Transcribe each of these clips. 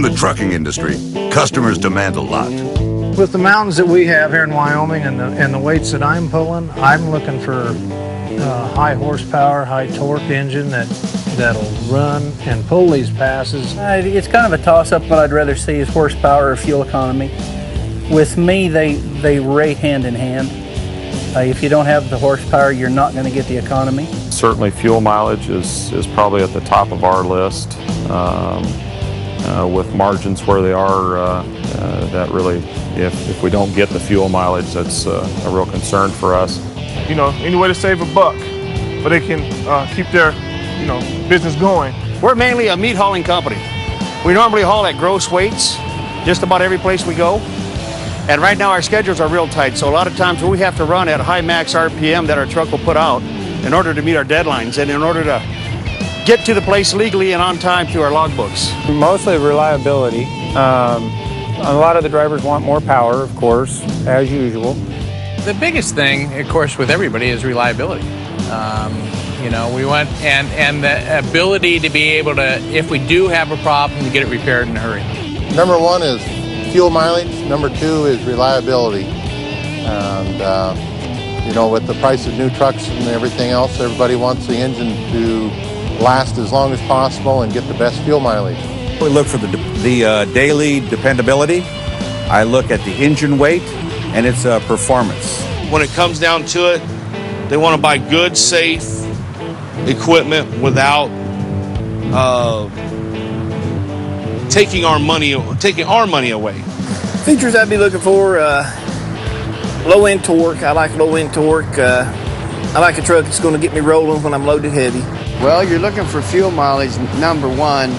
the trucking industry, customers demand a lot. With the mountains that we have here in Wyoming and the weights that I'm pulling, I'm looking for high horsepower, high torque engine that'll run and pull these passes. It's kind of a toss-up. What I'd rather see is horsepower or fuel economy. With me, they rate hand in hand. If you don't have the horsepower, you're not going to get the economy. Certainly fuel mileage is probably at the top of our list. With margins where they are, that really, if we don't get the fuel mileage, that's a real concern for us. You know, any way to save a buck, but they can keep their, business going. We're mainly a meat hauling company. We normally haul at gross weights, just about every place we go. And right now our schedules are real tight, so a lot of times we have to run at high max RPM that our truck will put out in order to meet our deadlines and in order to get to the place legally and on time through our logbooks. Mostly reliability. A lot of the drivers want more power, of course, as usual. The biggest thing, of course, with everybody is reliability. We want, and the ability to be able to, if we do have a problem, to get it repaired in a hurry. Number one is fuel mileage. Number two is reliability. And, with the price of new trucks and everything else, everybody wants the engine to last as long as possible and get the best fuel mileage. We look for the daily dependability. I look at the engine weight and its performance. When it comes down to it, they want to buy good, safe equipment without taking our money away. Features I'd be looking for, low-end torque. I like low-end torque. I like a truck that's going to get me rolling when I'm loaded heavy. Well, you're looking for fuel mileage, number one.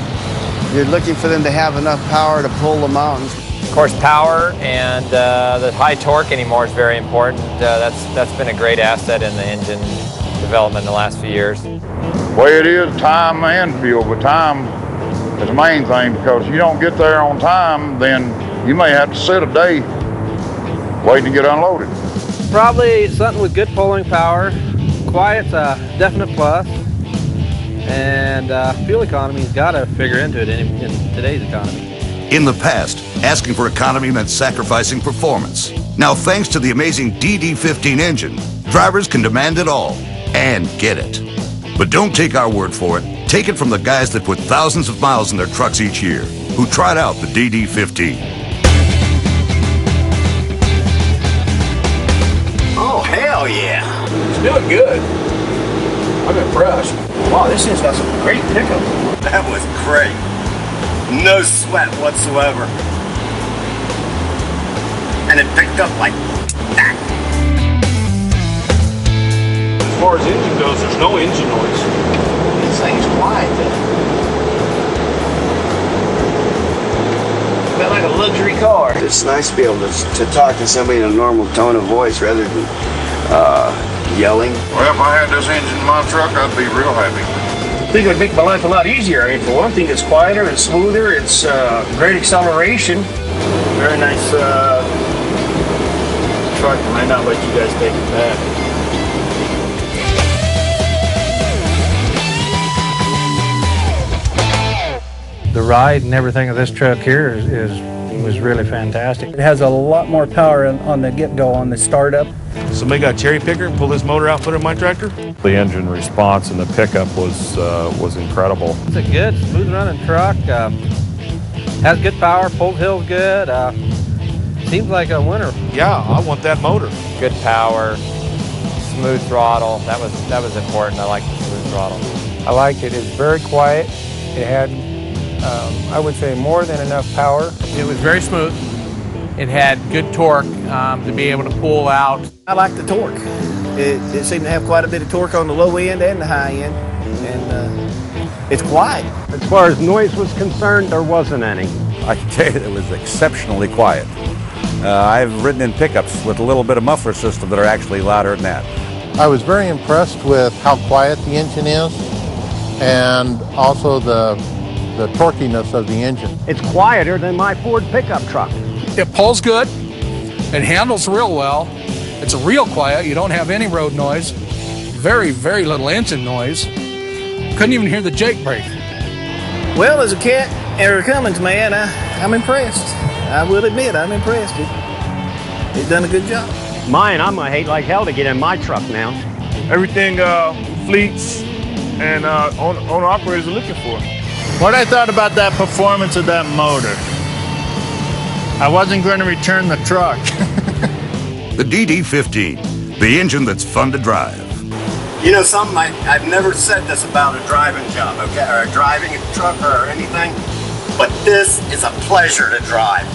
You're looking for them to have enough power to pull the mountains. Of course, power and the high torque anymore is very important. That's been a great asset in the engine development in the last few years. Well, it is time and fuel, but time is the main thing, because if you don't get there on time, then you may have to sit a day waiting to get unloaded. Probably something with good pulling power. Quiet's a definite plus. And fuel economy's got to figure into it in today's economy. In the past, asking for economy meant sacrificing performance. Now, thanks to the amazing DD15 engine, drivers can demand it all and get it. But don't take our word for it. Take it from the guys that put thousands of miles in their trucks each year, who tried out the DD15. Oh, hell yeah. It's doing good. I'm impressed. Wow, this thing's got some great pickup. That was great. No sweat whatsoever. And it picked up like that. As far as engine goes, there's no engine noise. This thing's quiet then. Felt like a luxury car. It's nice to be able to talk to somebody in a normal tone of voice rather than yelling. Well, if I had this engine in my truck, I'd be real happy. I think it would make my life a lot easier. I mean, for one thing, it's quieter and smoother. It's great acceleration. Very nice truck. I might not let you guys take it back. The ride and everything of this truck here was really fantastic. It has a lot more power on the get-go, on the startup. Somebody got a cherry picker, pull this motor out, put it in my tractor? The engine response and the pickup was incredible. It's a good, smooth-running truck. Has good power, pulls hills good. Seems like a winner. Yeah, I want that motor. Good power, smooth throttle. That was important. I like the smooth throttle. I liked it. It's very quiet. It had, I would say, more than enough power. It was very smooth. It had good torque to be able to pull out. I like the torque. It seemed to have quite a bit of torque on the low end and the high end. And it's quiet. As far as noise was concerned, there wasn't any. I can tell you it was exceptionally quiet. I've ridden in pickups with a little bit of muffler system that are actually louder than that. I was very impressed with how quiet the engine is and also the torquiness of the engine. It's quieter than my Ford pickup truck. It pulls good. It handles real well. It's real quiet. You don't have any road noise. Very, very little engine noise. Couldn't even hear the Jake brake. Well, as a cat, Eric Cummins, man, I'm impressed. I will admit, I'm impressed. He's done a good job. Mine, I'm gonna hate like hell to get in my truck now. Everything fleets and owner operators are looking for. What I thought about that performance of that motor, I wasn't going to return the truck. The DD15, the engine that's fun to drive. You know something, I've never said this about a driving job, okay, or driving a truck or anything, but this is a pleasure to drive.